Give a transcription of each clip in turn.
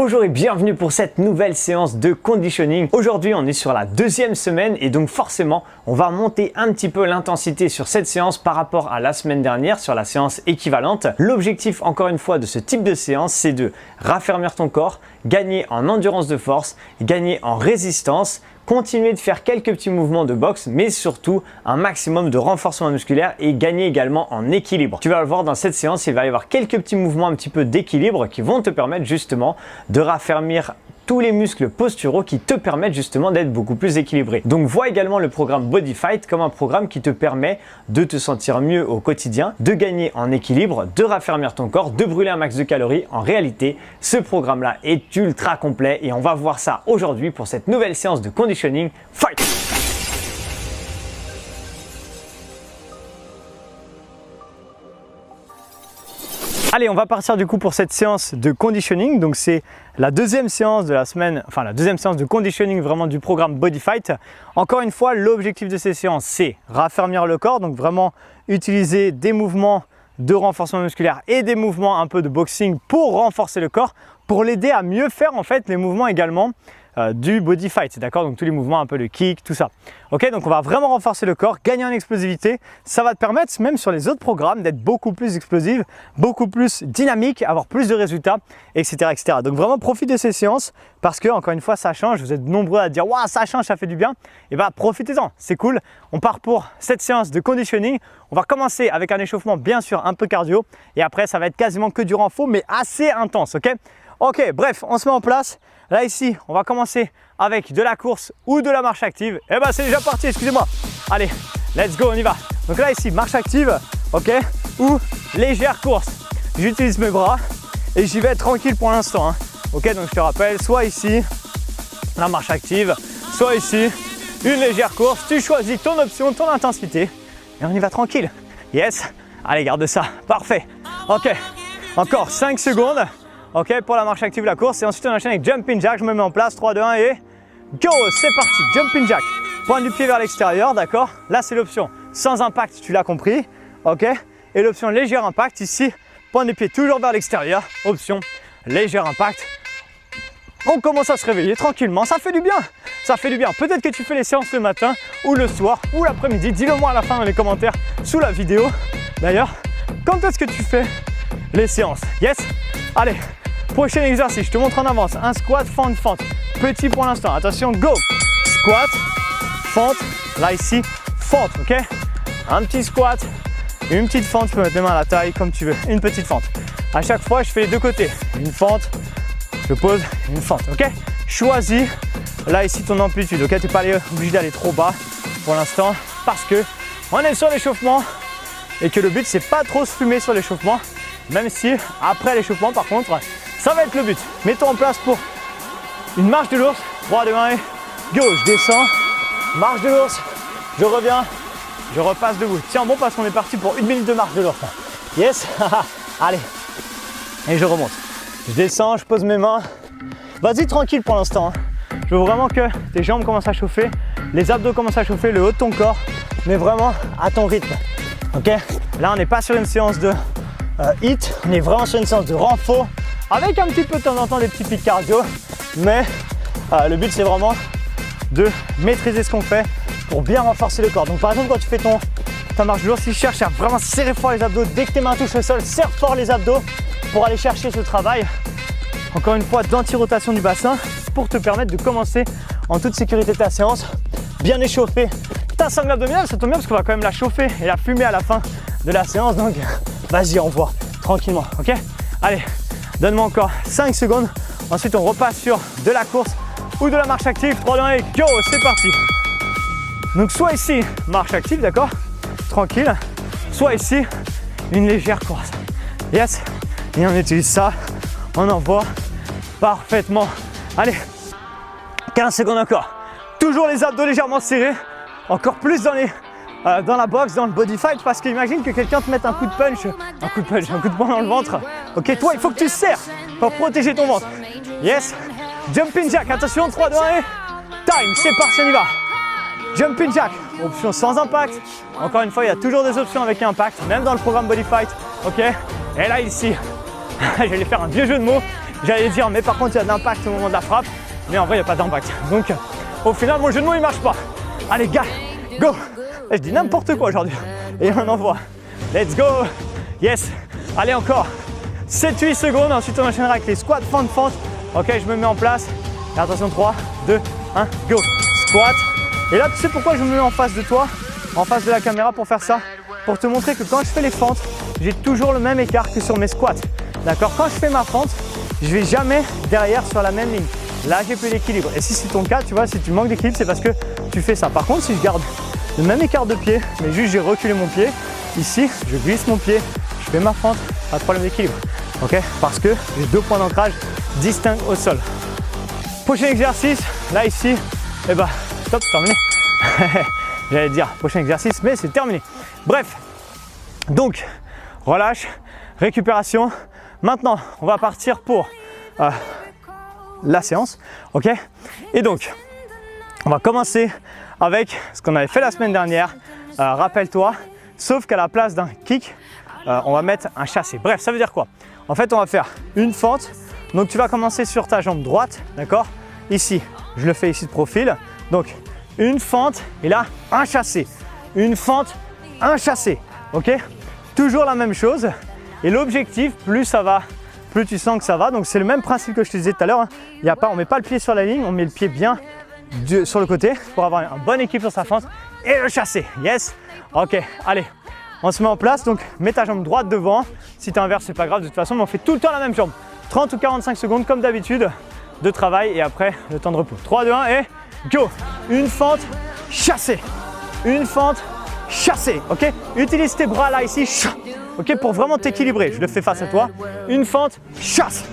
Bonjour et bienvenue pour cette nouvelle séance de conditioning. Aujourd'hui, on est sur la deuxième semaine et donc forcément, on va monter un petit peu l'intensité sur cette séance par rapport à la semaine dernière sur la séance équivalente. L'objectif, encore une fois, de ce type de séance, c'est de raffermir ton corps, gagner en endurance de force, gagner en résistance, continuer de faire quelques petits mouvements de boxe, mais surtout un maximum de renforcement musculaire et gagner également en équilibre. Tu vas le voir dans cette séance, il va y avoir quelques petits mouvements un petit peu d'équilibre qui vont te permettre justement de raffermir tous les muscles posturaux qui te permettent justement d'être beaucoup plus équilibré. Donc vois également le programme Body Fight comme un programme qui te permet de te sentir mieux au quotidien, de gagner en équilibre, de raffermir ton corps, de brûler un max de calories. En réalité, ce programme-là est ultra complet et on va voir ça aujourd'hui pour cette nouvelle séance de conditioning Fight! Allez, on va partir du coup pour cette séance de conditioning. Donc c'est la deuxième séance de la semaine, enfin la deuxième séance de conditioning vraiment du programme Body Fight. Encore une fois, l'objectif de ces séances, c'est raffermir le corps, donc vraiment utiliser des mouvements de renforcement musculaire et des mouvements un peu de boxing pour renforcer le corps, pour l'aider à mieux faire en fait les mouvements également du Body Fight, d'accord? Donc tous les mouvements un peu de kick, tout ça. Ok, donc on va vraiment renforcer le corps, gagner en explosivité. Ça va te permettre, même sur les autres programmes, d'être beaucoup plus explosif, beaucoup plus dynamique, avoir plus de résultats, etc., etc. Donc vraiment profite de ces séances parce que, encore une fois, ça change. Vous êtes nombreux à dire waouh, ça change, ça fait du bien. Et bah profitez-en, c'est cool. On part pour cette séance de conditioning. On va commencer avec un échauffement, bien sûr, un peu cardio. Et après, ça va être quasiment que du renfort, mais assez intense, ok? Ok, bref, on se met en place. Là ici, on va commencer avec de la course ou de la marche active. Et bah c'est déjà parti, excusez-moi. Allez, let's go, on y va. Donc là ici, marche active, ok, ou légère course. J'utilise mes bras et j'y vais tranquille pour l'instant. Hein. Ok, donc je te rappelle, soit ici, la marche active, soit ici, une légère course. Tu choisis ton option, ton intensité et on y va tranquille. Yes, allez, garde ça, parfait. Ok, encore 5 secondes. Ok, pour la marche active, la course, et ensuite on enchaîne avec jumping jack. Je me mets en place, 3, 2, 1 et go, c'est parti. Jumping jack, pointe du pied vers l'extérieur, d'accord? Là c'est l'option sans impact, tu l'as compris, ok? Et l'option léger impact ici, pointe du pied toujours vers l'extérieur, option léger impact. On commence à se réveiller tranquillement, ça fait du bien, ça fait du bien. Peut-être que tu fais les séances le matin ou le soir ou l'après-midi, dis-le moi à la fin dans les commentaires sous la vidéo. D'ailleurs, quand est-ce que tu fais les séances? Yes? Allez, prochain exercice, je te montre en avance. Un squat, fente, fente. Petit pour l'instant, attention, go. Squat, fente, là ici, fente, ok? Un petit squat, une petite fente, tu peux mettre les mains à la taille comme tu veux. Une petite fente. À chaque fois, je fais les deux côtés. Une fente, je pose, une fente, ok? Choisis, là ici, ton amplitude, ok? Tu n'es pas obligé d'aller trop bas pour l'instant parce que on est sur l'échauffement et que le but, c'est pas trop se fumer sur l'échauffement. Même si après l'échauffement, par contre, ça va être le but. Mets-toi en place pour une marche de l'ours. 3, 2, 1 et go. Je descends, marche de l'ours, je reviens, je repasse debout. Tiens bon parce qu'on est parti pour 1 minute de marche de l'ours. Yes. Allez. Et je remonte. Je descends, je pose mes mains. Vas-y tranquille pour l'instant. Je veux vraiment que tes jambes commencent à chauffer, les abdos commencent à chauffer, le haut de ton corps, mais vraiment à ton rythme. Ok. Là on n'est pas sur une séance de HIIT, on est vraiment sur une séance de renfort avec un petit peu de temps en temps des petits pics cardio, mais le but c'est vraiment de maîtriser ce qu'on fait pour bien renforcer le corps. Donc par exemple quand tu fais ta marche de l'ours, si tu cherches à vraiment serrer fort les abdos, dès que tes mains touchent le sol, serre fort les abdos pour aller chercher ce travail, encore une fois d'anti-rotation du bassin pour te permettre de commencer en toute sécurité ta séance, bien échauffer ta sangle abdominale. Ça tombe bien parce qu'on va quand même la chauffer et la fumer à la fin de la séance, donc vas-y, envoie tranquillement, ok? Allez, donne-moi encore 5 secondes. Ensuite, on repasse sur de la course ou de la marche active. 3, 2, 1 et go, c'est parti. Donc, soit ici, marche active, d'accord? Tranquille. Soit ici, une légère course. Yes. Et on utilise ça. On envoie parfaitement. Allez, 15 secondes encore. Toujours les abdos légèrement serrés. Encore plus dans la boxe, dans le body fight, parce qu'imagine que quelqu'un te mette un coup de punch, un coup de poing dans le ventre. Ok, toi il faut que tu serres pour protéger ton ventre. Yes. Jumping jack, attention, 3, 2, 1 et time, c'est parti, on y va. Jumping jack, option sans impact. Encore une fois, il y a toujours des options avec impact, même dans le programme Body Fight. Ok. Et là ici, j'allais faire un vieux jeu de mots. J'allais dire, mais par contre, il y a de l'impact au moment de la frappe. Mais en vrai, il n'y a pas d'impact. Donc, au final, mon jeu de mots, il marche pas. Allez, gars, go. Et je dis n'importe quoi aujourd'hui. Et on envoie. Let's go. Yes. Allez, encore 7-8 secondes. Ensuite, on enchaînera avec les squats, fente, fente. Ok, je me mets en place. Et attention, 3, 2, 1, go. Squat. Et là, tu sais pourquoi je me mets en face de toi, en face de la caméra pour faire ça? Pour te montrer que quand je fais les fentes, j'ai toujours le même écart que sur mes squats. D'accord? Quand je fais ma fente, je vais jamais derrière sur la même ligne. Là, j'ai plus d'équilibre. Et si c'est ton cas, tu vois, si tu manques d'équilibre, c'est parce que tu fais ça. Par contre, si je garde le même écart de pied, mais juste j'ai reculé mon pied, ici, je glisse mon pied, je fais ma fente, pas de problème d'équilibre. Ok? Parce que j'ai 2 points d'ancrage distincts au sol. Prochain exercice, là, ici, et bah, stop, terminé. J'allais dire prochain exercice, mais c'est terminé. Bref, donc, relâche, récupération. Maintenant, on va partir pour la séance, ok? Et donc, on va commencer avec ce qu'on avait fait la semaine dernière. Rappelle-toi, sauf qu'à la place d'un kick, on va mettre un chassé. Bref, ça veut dire quoi? En fait, on va faire une fente. Donc, tu vas commencer sur ta jambe droite, d'accord? Ici, je le fais ici de profil. Donc, une fente et là, un chassé. Une fente, un chassé, ok? Toujours la même chose. Et l'objectif, plus ça va, plus tu sens que ça va. Donc, c'est le même principe que je te disais tout à l'heure. Hein. On ne met pas le pied sur la ligne, on met le pied bien sur le côté pour avoir un bon équilibre sur sa fente et le chasser. Yes. Ok, allez, on se met en place. Donc, mets ta jambe droite devant. Si tu inverses, c'est pas grave de toute façon, mais on fait tout le temps la même jambe. 30 ou 45 secondes comme d'habitude de travail et après le temps de repos. 3, 2, 1 et go. Une fente, chassé. Une fente, chassé. Ok, utilise tes bras là ici. Ok, pour vraiment t'équilibrer. Je le fais face à toi. Une fente, chasse.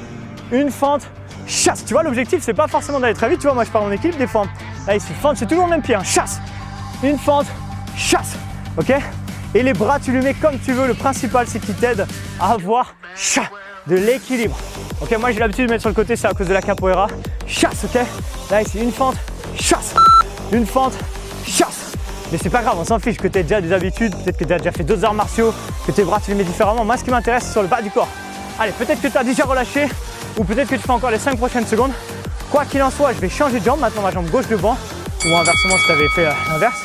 Une fente, chasse. Tu vois, l'objectif, c'est pas forcément d'aller très vite. Tu vois, moi, je parle en équilibre des fentes. Là, ici, fente, c'est toujours le même pied. Hein. Chasse. Une fente, chasse. Ok. Et les bras, tu les mets comme tu veux. Le principal, c'est qu'ils t'aident à avoir de l'équilibre. Ok, moi, j'ai l'habitude de mettre sur le côté. C'est à cause de la capoeira. Chasse, ok. Là, ici, une fente, chasse. Une fente, chasse. Mais c'est pas grave, on s'en fiche que tu aies déjà des habitudes, peut-être que tu as déjà fait d'autres arts martiaux, que tes bras tu les mets différemment. Moi, ce qui m'intéresse, c'est sur le bas du corps. Allez, peut-être que tu as déjà relâché ou peut-être que tu fais encore les 5 prochaines secondes. Quoi qu'il en soit, je vais changer de jambe. Maintenant, ma jambe gauche devant ou inversement si tu avais fait l'inverse.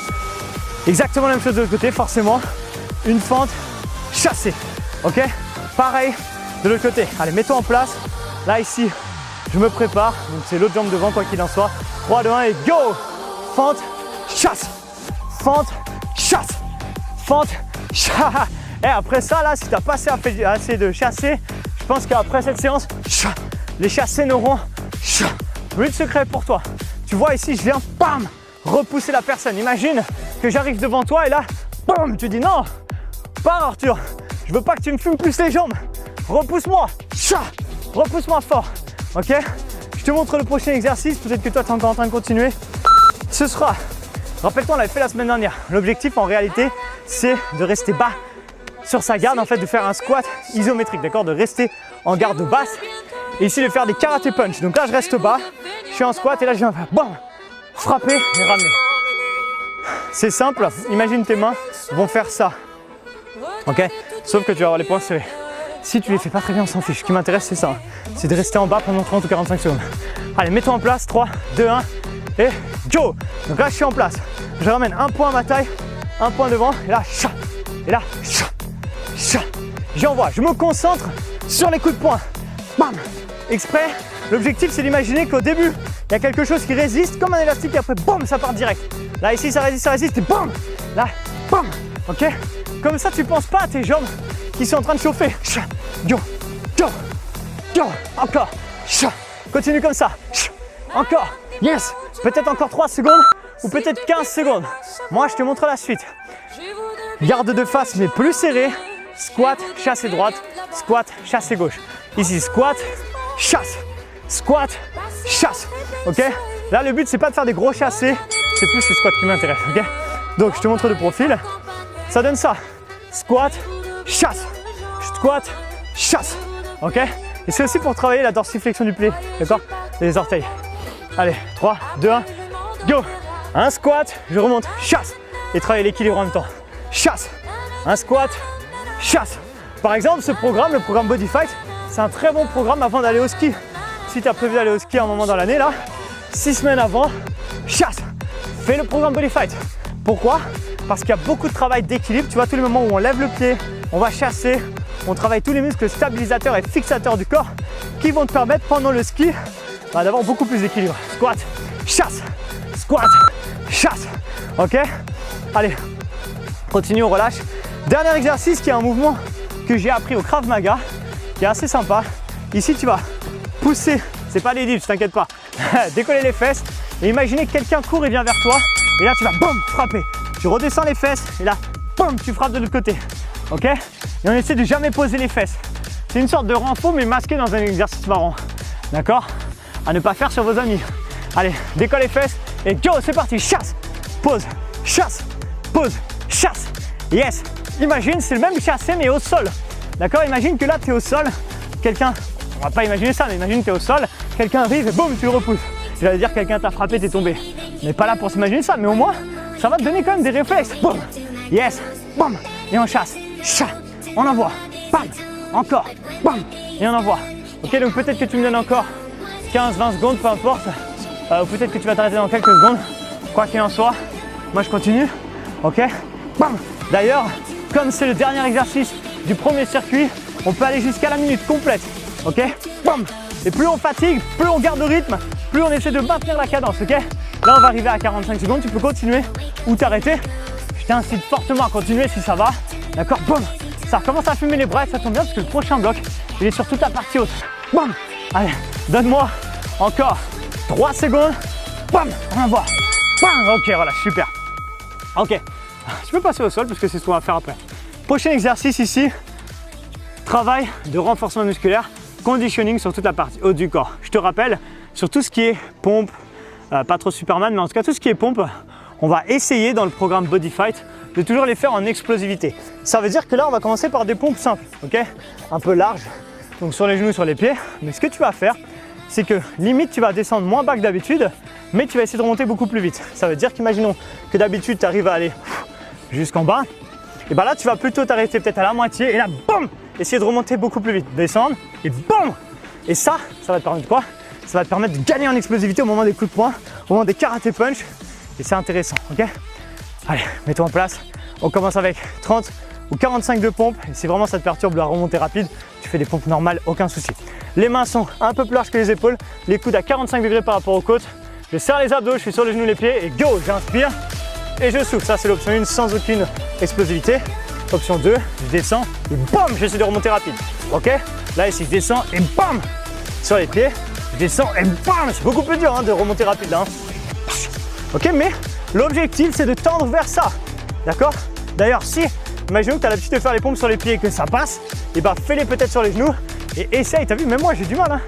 Exactement la même chose de l'autre côté, forcément. Une fente, chassée. Ok? Pareil de l'autre côté. Allez, mets-toi en place. Là, ici, je me prépare. Donc, c'est l'autre jambe devant, quoi qu'il en soit. 3, 2, 1 et go! Fente, chasse. Fente, chasse. Fente, chasse. Et après ça, là, si tu n'as pas assez de chasser, je pense qu'après cette séance, les chassés n'auront plus de secret pour toi. Tu vois ici, je viens, bam, repousser la personne. Imagine que j'arrive devant toi et là, bam, tu dis non, pas Arthur, je veux pas que tu me fumes plus les jambes. Repousse-moi, repousse-moi fort. Ok? Je te montre le prochain exercice. Peut-être que toi, tu es encore en train de continuer. Ce sera, rappelle-toi, on l'avait fait la semaine dernière. L'objectif, en réalité, c'est de rester bas sur sa garde, en fait, de faire un squat isométrique, d'accord? De rester en garde basse et ici de faire des karaté punch. Donc là, je reste bas, je suis en squat et là, je viens bam, frapper et ramener. C'est simple, imagine tes mains vont faire ça, ok? Sauf que tu vas avoir les poings serrés. Si tu les fais pas très bien, on s'en fiche. Ce qui m'intéresse, c'est ça, c'est de rester en bas pendant 30 ou 45 secondes. Allez, mets-toi en place, 3, 2, 1 et go! Donc là, je suis en place. Je ramène un point à ma taille, un point devant et là, et là, j'envoie. Je me concentre sur les coups de poing. Bam! Exprès, l'objectif, c'est d'imaginer qu'au début, il y a quelque chose qui résiste comme un élastique et après, bam, ça part direct. Là, ici, ça résiste et bam! Là, bam! Ok? Comme ça, tu ne penses pas à tes jambes qui sont en train de chauffer. Encore. Continue comme ça. Encore. Yes. Peut-être encore 3 secondes ou peut-être 15 secondes. Moi, je te montre la suite. Garde de face, mais plus serré. Squat, chassé droite. Squat, chassé gauche. Ici, squat, chasse. Squat, chasse. Ok? Là, le but, c'est pas de faire des gros chassés. C'est plus les squats qui m'intéressent. Ok? Donc, je te montre de profil. Ça donne ça. Squat, chasse. Squat, chasse. Ok? Et c'est aussi pour travailler la dorsiflexion du pied. D'accord? Et les orteils. Allez, 3, 2, 1, go! Un squat, je remonte, chasse. Et travailler l'équilibre en même temps. Chasse. Un squat, chasse. Par exemple, ce programme, le programme Body Fight, c'est un très bon programme avant d'aller au ski. si tu as prévu d'aller au ski à un moment dans l'année, là, 6 semaines avant, chasse, fais le programme Body Fight. Pourquoi? Parce qu'il y a beaucoup de travail d'équilibre. Tu vois, tous les moments où on lève le pied, on va chasser, on travaille tous les muscles stabilisateurs et fixateurs du corps qui vont te permettre pendant le ski d'avoir beaucoup plus d'équilibre. Squat, chasse, squat, chasse. Ok? Allez, continue, on relâche. Dernier exercice qui est un mouvement que j'ai appris au Krav Maga, qui est assez sympa. Ici, tu vas pousser, c'est pas les dips, t'inquiète pas. Décoller les fesses et imaginez que quelqu'un court et vient vers toi. Et là, tu vas boum, frapper. Tu redescends les fesses et là, boum, tu frappes de l'autre côté. Ok? Et on essaie de jamais poser les fesses. C'est une sorte de renfort mais masqué dans un exercice marrant. D'accord? À ne pas faire sur vos amis. Allez, décolle les fesses et go, c'est parti. Chasse, pose, chasse, pose, chasse. Yes. Imagine, c'est le même chasser mais au sol. D'accord? Imagine que là, tu es au sol. Quelqu'un, on va pas imaginer ça, mais imagine que tu es au sol. Quelqu'un arrive et boum, tu le repousses. J'allais dire quelqu'un t'a frappé, t'es tombé. On n'est pas là pour s'imaginer ça, mais au moins, ça va te donner quand même des réflexes. Boum. Yes. Boum. Et on chasse. Chat. On envoie. Bam. Encore. Bam. Et on envoie. Ok, donc peut-être que tu me donnes encore 15-20 secondes, peu importe. Ou peut-être que tu vas t'arrêter dans quelques secondes. Quoi qu'il en soit, moi je continue. Ok. Bam. D'ailleurs, comme c'est le dernier exercice du premier circuit, on peut aller jusqu'à la minute complète. Ok. Bam. Et plus on fatigue, plus on garde le rythme, plus on essaie de maintenir la cadence. Ok. Là, on va arriver à 45 secondes. Tu peux continuer ou t'arrêter. Je t'incite fortement à continuer si ça va. D'accord. Boum. Ça recommence à fumer les bras et ça tombe bien parce que le prochain bloc, il est sur toute la partie haute. Boum. Allez, donne-moi encore 3 secondes. Boum. On envoie. Boum. Ok, voilà, super. Ok. Tu peux passer au sol parce que c'est ce qu'on va faire après. Prochain exercice ici. Travail de renforcement musculaire, conditioning sur toute la partie haute du corps. Je te rappelle, sur tout ce qui est pompe, pas trop Superman, mais en tout cas tout ce qui est pompe, on va essayer dans le programme Body Fight de toujours les faire en explosivité. Ça veut dire que là, on va commencer par des pompes simples, ok? Un peu larges, donc sur les genoux, sur les pieds. Mais ce que tu vas faire, c'est que limite, tu vas descendre moins bas que d'habitude, mais tu vas essayer de remonter beaucoup plus vite. Ça veut dire qu'imaginons que d'habitude, tu arrives à aller jusqu'en bas. Et bien là, tu vas plutôt t'arrêter peut-être à la moitié et là, boum, essayer de remonter beaucoup plus vite. Descendre et boum. Et ça va te permettre quoi? Ça va te permettre de gagner en explosivité au moment des coups de poing, au moment des karaté punch. Et c'est intéressant, ok? Allez, mets-toi en place. On commence avec 30 ou 45 de pompes. Et si vraiment ça te perturbe la remontée rapide, tu fais des pompes normales, aucun souci. Les mains sont un peu plus larges que les épaules. Les coudes à 45 degrés par rapport aux côtes. Je serre les abdos, je suis sur les genoux, les pieds. Et go, j'inspire et je souffle. Ça, c'est l'option 1 sans aucune explosivité. Option 2, je descends et bam, j'essaie de remonter rapide. Ok? Là, ici, je descends et bam, sur les pieds. Je descends et bam, c'est beaucoup plus dur hein, de remonter rapide là. Hein. Ok, mais l'objectif, c'est de tendre vers ça. D'accord? D'ailleurs, si, imaginons que tu as l'habitude de faire les pompes sur les pieds et que ça passe, et bah fais-les peut-être sur les genoux et essaye. T'as vu, même moi, j'ai du mal hein,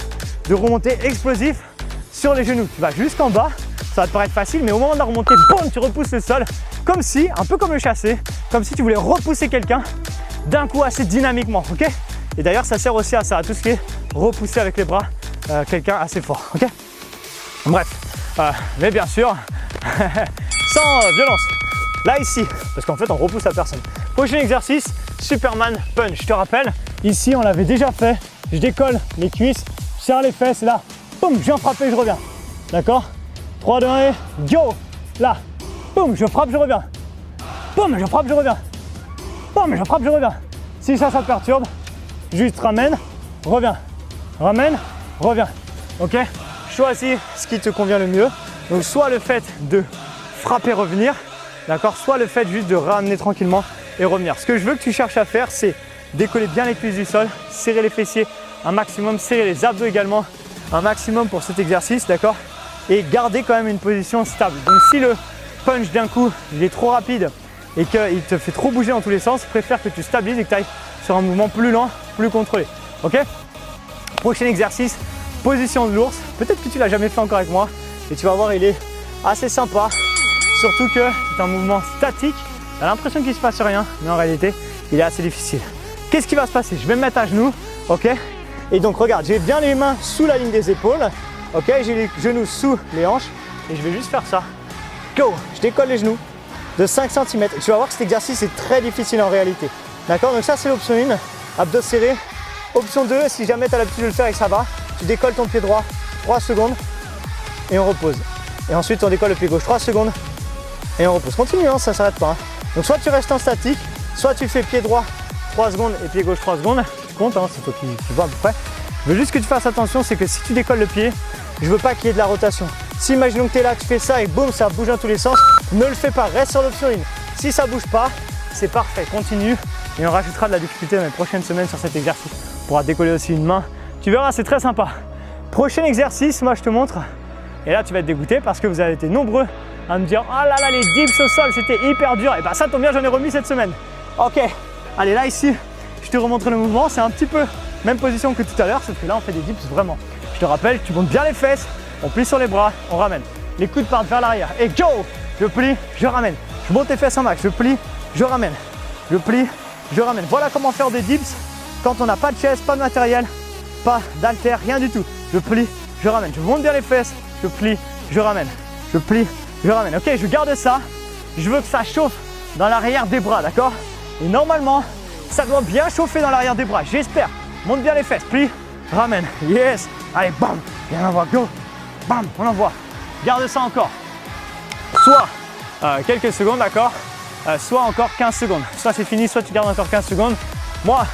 de remonter explosif sur les genoux. Tu vas jusqu'en bas, ça va te paraître facile, mais au moment de la remontée, boum, tu repousses le sol. Comme si, un peu comme le chassé, comme si tu voulais repousser quelqu'un d'un coup assez dynamiquement. Ok? Et d'ailleurs, ça sert aussi à ça, à tout ce qui est repousser avec les bras quelqu'un assez fort. Ok? Bref, mais bien sûr, sans violence. Là, ici, parce qu'en fait, on repousse la personne. Prochain exercice, Superman Punch. Je te rappelle, ici, on l'avait déjà fait. Je décolle les cuisses, je serre les fesses, et là, boum, je viens frapper, je reviens. D'accord? 3, 2, 1, go! Là, boum, je frappe, je reviens. Boum, je frappe, je reviens. Boum, je frappe, je reviens. Si ça te perturbe, juste ramène, reviens. Ramène, reviens. Ok? Choisis ce qui te convient le mieux. Donc, soit le fait de frapper, revenir, d'accord? Soit le fait juste de ramener tranquillement et revenir. Ce que je veux que tu cherches à faire, c'est décoller bien les cuisses du sol, serrer les fessiers un maximum, serrer les abdos également un maximum pour cet exercice, d'accord? Et garder quand même une position stable. Donc, si le punch d'un coup, il est trop rapide et qu'il te fait trop bouger dans tous les sens, préfère que tu stabilises et que tu ailles sur un mouvement plus lent, plus contrôlé. Ok? Prochain exercice, position de l'ours. Peut-être que tu l'as jamais fait encore avec moi et tu vas voir, il est assez sympa. Surtout que c'est un mouvement statique. Tu as l'impression qu'il ne se passe rien, mais en réalité, il est assez difficile. Qu'est-ce qui va se passer? Je vais me mettre à genoux, ok? Et donc regarde, j'ai bien les mains sous la ligne des épaules, ok? J'ai les genoux sous les hanches et je vais juste faire ça. Go! Je décolle les genoux de 5 cm. Tu vas voir que cet exercice est très difficile en réalité. D'accord? Donc ça, c'est l'option 1, abdos serrés. Option 2, si jamais tu as l'habitude de le faire et que ça va, tu décolles ton pied droit, 3 secondes et on repose. Et ensuite on décolle le pied gauche, 3 secondes et on repose. Continue, hein, ça ne s'arrête pas. Hein. Donc soit tu restes en statique, soit tu fais pied droit 3 secondes et pied gauche 3 secondes. Tu comptes, hein, c'est toi qui vois à peu près. Je veux juste que tu fasses attention, c'est que si tu décolles le pied, je veux pas qu'il y ait de la rotation. Si imaginons que tu es là, tu fais ça et boum, ça bouge dans tous les sens, ne le fais pas, reste sur l'option 1. Si ça bouge pas, c'est parfait, continue et on rajoutera de la difficulté dans les prochaines semaines sur cet exercice. On pourra décoller aussi une main. Tu verras, c'est très sympa. Prochain exercice, moi je te montre. Et là, tu vas être dégoûté parce que vous avez été nombreux à me dire « Oh là là, les dips au sol, c'était hyper dur. » Et bah ça tombe bien, j'en ai remis cette semaine. Ok, allez là ici, je te remontre le mouvement. C'est un petit peu même position que tout à l'heure, sauf que là on fait des dips vraiment. Je te rappelle, tu montes bien les fesses, on plie sur les bras, on ramène. Les coudes partent vers l'arrière et go! Je plie, je ramène. Je monte les fesses en max, je plie, je ramène. Je plie, je ramène. Voilà comment faire des dips quand on n'a pas de chaise, pas de matériel, pas d'haltère, rien du tout. Je plie, je ramène. Je monte bien les fesses, je plie, je ramène. Je plie, je ramène. Ok, je garde ça. Je veux que ça chauffe dans l'arrière des bras, d'accord? Et normalement, ça doit bien chauffer dans l'arrière des bras, j'espère. Monte bien les fesses, plie, ramène. Yes! Allez, bam! Et on envoie, go! Bam! On envoie. Garde ça encore. Soit quelques secondes, d'accord? Soit encore 15 secondes. Soit c'est fini, soit tu gardes encore 15 secondes. Moi,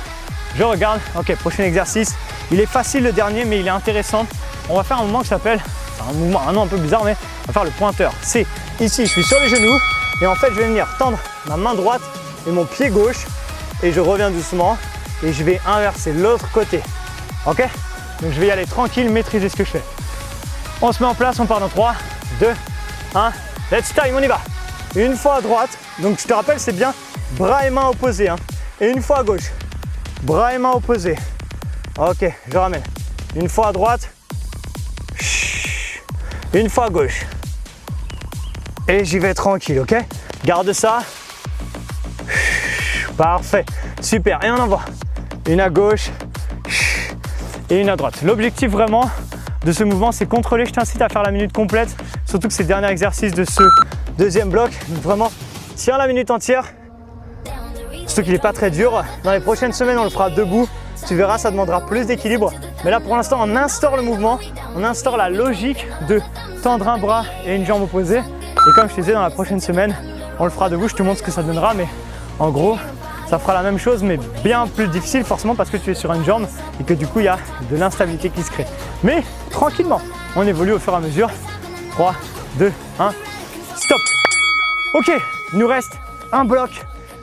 je regarde. Ok, prochain exercice. Il est facile le dernier, mais il est intéressant. On va faire un mouvement qui s'appelle, un mouvement, un nom un peu bizarre, mais on va faire le pointeur. C'est ici, je suis sur les genoux et en fait, je vais venir tendre ma main droite et mon pied gauche et je reviens doucement et je vais inverser l'autre côté. Ok? Donc je vais y aller tranquille, maîtriser ce que je fais. On se met en place, on part dans 3, 2, 1. Let's time, on y va. Une fois à droite, donc je te rappelle, c'est bien bras et mains opposés. Hein. Et une fois à gauche, bras et mains opposés. Ok, je ramène. Une fois à droite, une fois à gauche. Et j'y vais tranquille, ok? Garde ça. Parfait, super. Et on envoie. Une à gauche et une à droite. L'objectif vraiment de ce mouvement, c'est contrôler. Je t'incite à faire la minute complète, surtout que c'est le dernier exercice de ce deuxième bloc. Donc vraiment, tiens la minute entière. Surtout qu'il n'est pas très dur. Dans les prochaines semaines, on le fera debout. Tu verras, ça demandera plus d'équilibre. Mais là, pour l'instant, on instaure le mouvement. On instaure la logique de tendre un bras et une jambe opposée. Et comme je te disais, dans la prochaine semaine, on le fera debout. Je te montre ce que ça donnera. Mais en gros, ça fera la même chose, mais bien plus difficile forcément parce que tu es sur une jambe et que du coup, il y a de l'instabilité qui se crée. Mais tranquillement, on évolue au fur et à mesure. 3, 2, 1, stop. Ok, il nous reste un bloc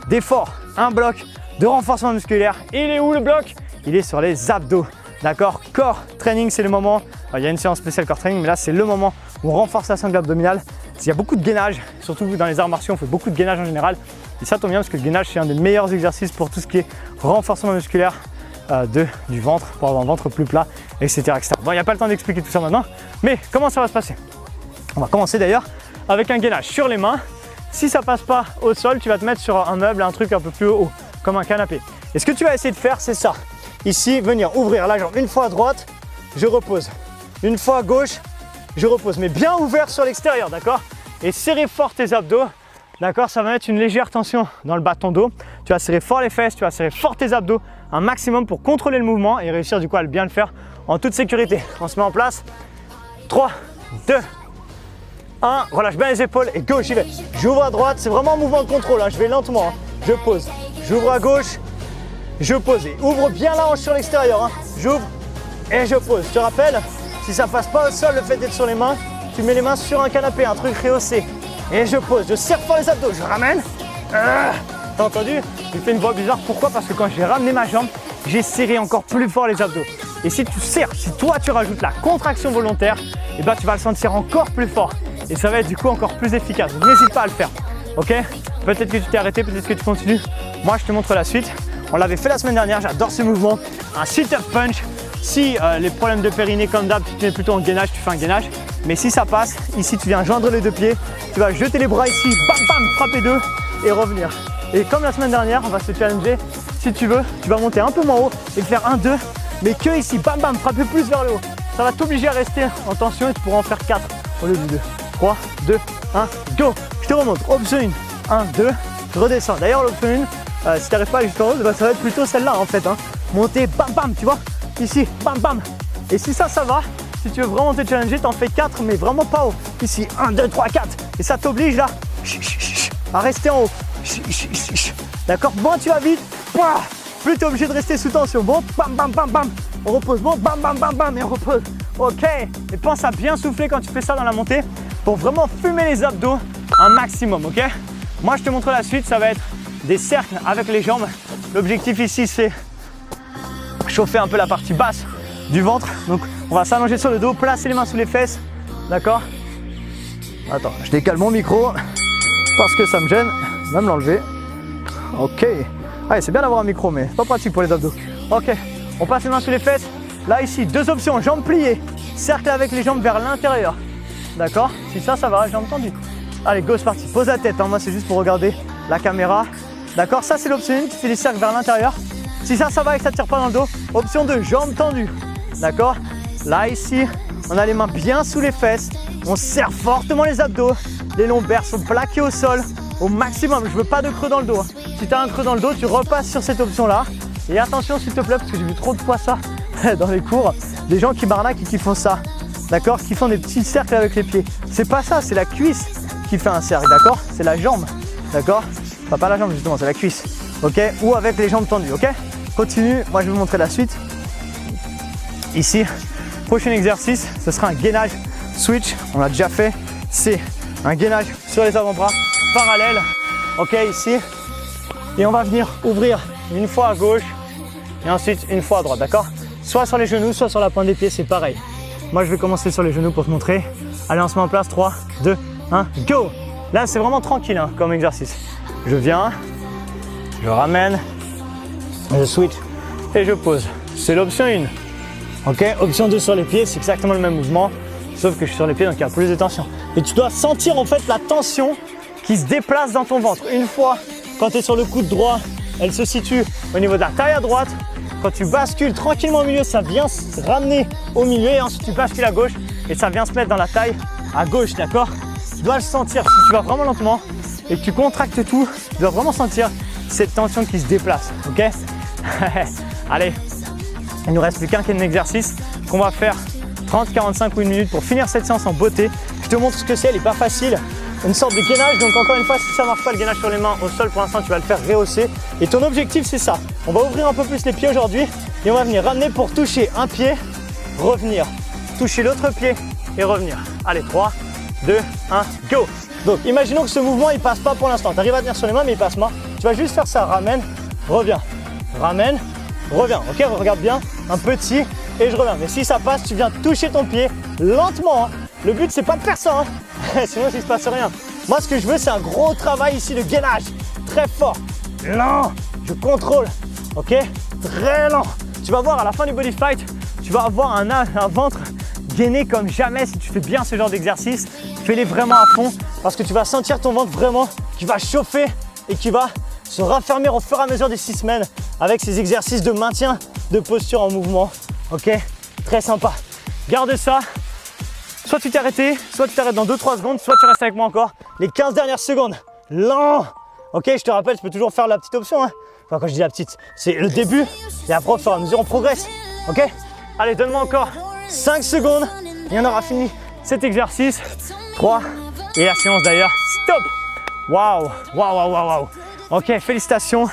d'effort, un bloc de renforcement musculaire. Il est où le bloc? Il est sur les abdos. D'accord? Core training, c'est le moment. Alors, il y a une séance spéciale core training, mais là, c'est le moment où on renforce la sangle abdominale. Il y a beaucoup de gainage, surtout dans les arts martiaux, on fait beaucoup de gainage en général. Et ça tombe bien parce que le gainage, c'est un des meilleurs exercices pour tout ce qui est renforcement musculaire du ventre, pour avoir un ventre plus plat, etc. etc. Bon, il n'y a pas le temps d'expliquer tout ça maintenant, mais comment ça va se passer? On va commencer d'ailleurs avec un gainage sur les mains. Si ça passe pas au sol, tu vas te mettre sur un meuble, un truc un peu plus haut, comme un canapé. Et ce que tu vas essayer de faire, c'est ça. Ici, venir ouvrir la jambe une fois à droite, je repose. Une fois à gauche, je repose. Mais bien ouvert sur l'extérieur, d'accord? Et serrer fort tes abdos, d'accord? Ça va mettre une légère tension dans le bas de ton dos. Tu vas serrer fort les fesses, tu vas serrer fort tes abdos, un maximum pour contrôler le mouvement et réussir du coup à bien le faire en toute sécurité. On se met en place. 3, 2, 1. Relâche bien les épaules et go, j'y vais. J'ouvre à droite, c'est vraiment un mouvement de contrôle. Hein. Je vais lentement. Hein. Je pose. J'ouvre à gauche. Je pose. Et ouvre bien la hanche sur l'extérieur. Hein. J'ouvre et je pose. Je te rappelle, si ça passe pas au sol, le fait d'être sur les mains, tu mets les mains sur un canapé, un truc rehaussé. Et je pose. Je serre fort les abdos. Je ramène. T'as entendu? J'ai fait une voix bizarre. Pourquoi? Parce que quand j'ai ramené ma jambe, j'ai serré encore plus fort les abdos. Et si tu serres, si toi tu rajoutes la contraction volontaire, et ben tu vas le sentir encore plus fort. Et ça va être du coup encore plus efficace. Donc n'hésite pas à le faire. Ok? Peut-être que tu t'es arrêté, peut-être que tu continues. Moi je te montre la suite. On l'avait fait la semaine dernière, j'adore ce mouvement. Un sit-up punch. Si les problèmes de périnée comme d'hab, tu te mets plutôt en gainage, tu fais un gainage. Mais si ça passe, ici tu viens joindre les deux pieds. Tu vas jeter les bras ici, bam bam, frapper deux et revenir. Et comme la semaine dernière, on va se challenger. Si tu veux, tu vas monter un peu moins haut et faire 1, 2, mais que ici, bam bam, frapper plus vers le haut. Ça va t'obliger à rester en tension et tu pourras en faire 4 au lieu de 2. 3, 2, 1, go. Je te remonte. Option 1, 1, 2, je redescends. D'ailleurs, l'option 1, si tu n'arrives pas jusqu'en haut, bah, ça va être plutôt celle-là en fait. Hein. Monter, bam bam, tu vois. Ici, bam bam, Et si ça va, si tu veux vraiment te challenger, t'en fais 4, mais vraiment pas haut. Ici, 1, 2, 3, 4. Et ça t'oblige là à rester en haut. D'accord? Moins tu vas vite, plus tu es obligé de rester sous tension. Bon, bam, bam, bam, bam. On repose. Bon, bam, bam, bam, bam, et on repose. Ok. Et pense à bien souffler quand tu fais ça dans la montée pour vraiment fumer les abdos un maximum, ok? Moi, je te montre la suite. Ça va être des cercles avec les jambes. L'objectif ici, c'est chauffer un peu la partie basse du ventre. Donc, on va s'allonger sur le dos, placer les mains sous les fesses. D'accord? Attends, je décale mon micro parce que ça me gêne. Je vais même l'enlever. Ok. Allez, c'est bien d'avoir un micro, mais c'est pas pratique pour les abdos. Ok, on passe les mains sous les fesses. Là, ici, 2 options. Jambes pliées. Cercle avec les jambes vers l'intérieur. D'accord? Si ça va, jambes tendues. Allez, go, c'est parti. Pose la tête. Hein. Moi, c'est juste pour regarder la caméra. D'accord? Ça, c'est l'option 1. Tu fais des cercles vers l'intérieur. Si ça va et que ça ne tire pas dans le dos, option 2, jambes tendues. D'accord? Là, ici, on a les mains bien sous les fesses. On serre fortement les abdos. Les lombaires sont plaqués au sol au maximum. Je veux pas de creux dans le dos. Hein. Si tu as un creux dans le dos, tu repasses sur cette option-là. Et attention, s'il te plaît, parce que j'ai vu trop de fois ça dans les cours. Des gens qui barnaquent et qui font ça. D'accord? Qui font des petits cercles avec les pieds. C'est pas ça, c'est la cuisse qui fait un cercle. D'accord? C'est la jambe. D'accord? Enfin, pas la jambe, justement, c'est la cuisse. Ok? Ou avec les jambes tendues. Ok? Continue. Moi, je vais vous montrer la suite. Ici, prochain exercice, ce sera un gainage switch. On l'a déjà fait. C'est un gainage sur les avant-bras parallèle. Ok, ici. Et on va venir ouvrir une fois à gauche et ensuite une fois à droite. D'accord? Soit sur les genoux, soit sur la pointe des pieds, c'est pareil. Moi, je vais commencer sur les genoux pour te montrer. Allez, on se met en place. 3, 2, 1, go! Là, c'est vraiment tranquille hein, comme exercice. Je viens, je ramène, je switch et je pose. C'est l'option 1. Ok, option 2 sur les pieds, c'est exactement le même mouvement, sauf que je suis sur les pieds donc il y a plus de tension. Et tu dois sentir en fait la tension qui se déplace dans ton ventre. Une fois, quand tu es sur le coude droit, elle se situe au niveau de la taille à droite. Quand tu bascules tranquillement au milieu, ça vient se ramener au milieu et ensuite tu bascules à gauche et ça vient se mettre dans la taille à gauche, d'accord? Tu dois le sentir. Si tu vas vraiment lentement et que tu contractes tout, tu dois vraiment sentir cette tension qui se déplace, ok? Allez, il nous reste plus qu'un exercice qu'on va faire 30, 45 ou 1 minute pour finir cette séance en beauté. Je te montre ce que c'est, elle n'est pas facile. Une sorte de gainage, donc encore une fois, si ça ne marche pas le gainage sur les mains au sol, pour l'instant, tu vas le faire rehausser. Et ton objectif, c'est ça. On va ouvrir un peu plus les pieds aujourd'hui et on va venir ramener pour toucher un pied, revenir. Toucher l'autre pied et revenir. Allez, 3, 2, 1, go! Donc, imaginons que ce mouvement, il passe pas pour l'instant. Tu arrives à tenir sur les mains, mais il passe pas. Tu vas juste faire ça. Ramène, reviens. Ramène, reviens. Ok, regarde bien. Un petit et je reviens. Mais si ça passe, tu viens toucher ton pied lentement. Hein. Le but, c'est pas de faire ça. Hein. Sinon, il se passe rien. Moi, ce que je veux, c'est un gros travail ici de gainage. Très fort. Lent. Je contrôle. Ok? Très lent. Tu vas voir à la fin du body fight, tu vas avoir un ventre gainé comme jamais si tu fais bien ce genre d'exercice. Fais-les vraiment à fond parce que tu vas sentir ton ventre vraiment qui va chauffer et qui va se raffermir au fur et à mesure des 6 semaines avec ces exercices de maintien de posture en mouvement. Ok? Très sympa. Garde ça. Soit tu t'es arrêté, soit tu t'arrêtes dans 2-3 secondes, soit tu restes avec moi encore les 15 dernières secondes. Lent. Ok, je te rappelle, tu peux toujours faire la petite option. Hein. Enfin, quand je dis la petite, c'est le début et après, au fur et à mesure, on progresse. Ok? Allez, donne-moi encore 5 secondes et on aura fini cet exercice. 3 et la séance d'ailleurs. Stop! Waouh, waouh, waouh, waouh. Ok, félicitations.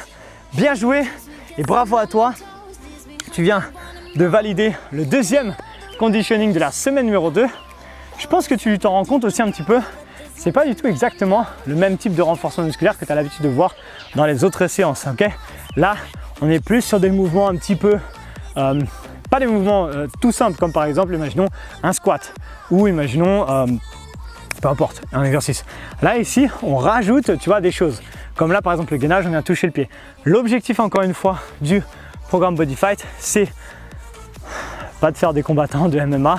Bien joué et bravo à toi. Tu viens de valider le 2e conditioning de la semaine numéro 2. Je pense que tu t'en rends compte aussi un petit peu. C'est pas du tout exactement le même type de renforcement musculaire que tu as l'habitude de voir dans les autres séances. Ok? Là, on est plus sur des mouvements un petit peu, pas des mouvements tout simples comme par exemple, imaginons un squat ou imaginons, peu importe, un exercice. Là ici, on rajoute, tu vois, des choses. Comme là par exemple le gainage, on vient toucher le pied. L'objectif encore une fois du programme Body Fight, c'est pas de faire des combattants de MMA,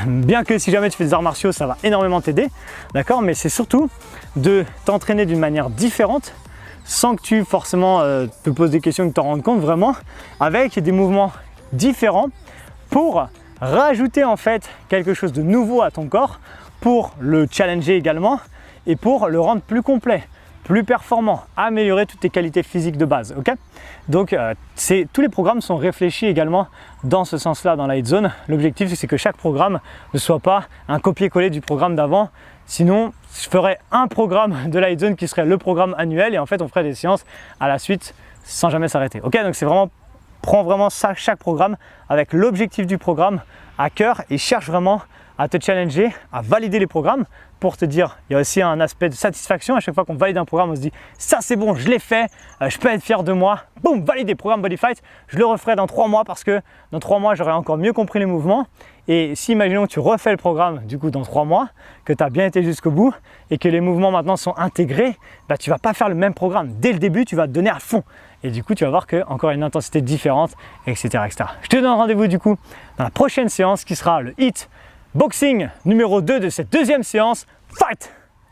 bien que si jamais tu fais des arts martiaux, ça va énormément t'aider, d'accord, mais c'est surtout de t'entraîner d'une manière différente, sans que tu forcément te poses des questions et que tu t'en rendes compte vraiment, avec des mouvements différents pour rajouter en fait quelque chose de nouveau à ton corps, pour le challenger également et pour le rendre plus complet, plus performant, améliorer toutes tes qualités physiques de base. Ok, donc tous les programmes sont réfléchis également dans ce sens-là dans la Hit Zone. L'objectif, c'est que chaque programme ne soit pas un copier-coller du programme d'avant. Sinon, je ferais un programme de la Hit Zone qui serait le programme annuel et en fait, on ferait des séances à la suite sans jamais s'arrêter. Ok, donc c'est vraiment, prends vraiment chaque programme avec l'objectif du programme à cœur et cherche vraiment à te challenger, à valider les programmes pour te dire, il y a aussi un aspect de satisfaction. À chaque fois qu'on valide un programme, on se dit ça c'est bon, je l'ai fait, je peux être fier de moi. Boum, validé, programme Body Fight. Je le referai dans 3 mois parce que dans 3 mois, j'aurai encore mieux compris les mouvements. Et si, imaginons que tu refais le programme du coup dans 3 mois, que tu as bien été jusqu'au bout et que les mouvements maintenant sont intégrés, bah, tu ne vas pas faire le même programme. Dès le début, tu vas te donner à fond. Et du coup, tu vas voir qu'encore une intensité différente, etc., etc. Je te donne rendez-vous du coup dans la prochaine séance qui sera le HIIT Boxing numéro 2 de cette deuxième séance. Fight!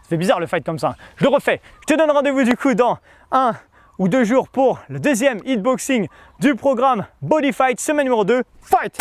Ça fait bizarre le fight comme ça. Je le refais. Je te donne rendez-vous du coup dans 1 ou 2 jours pour le deuxième HIIT Boxing du programme Body Fight, semaine numéro 2. Fight!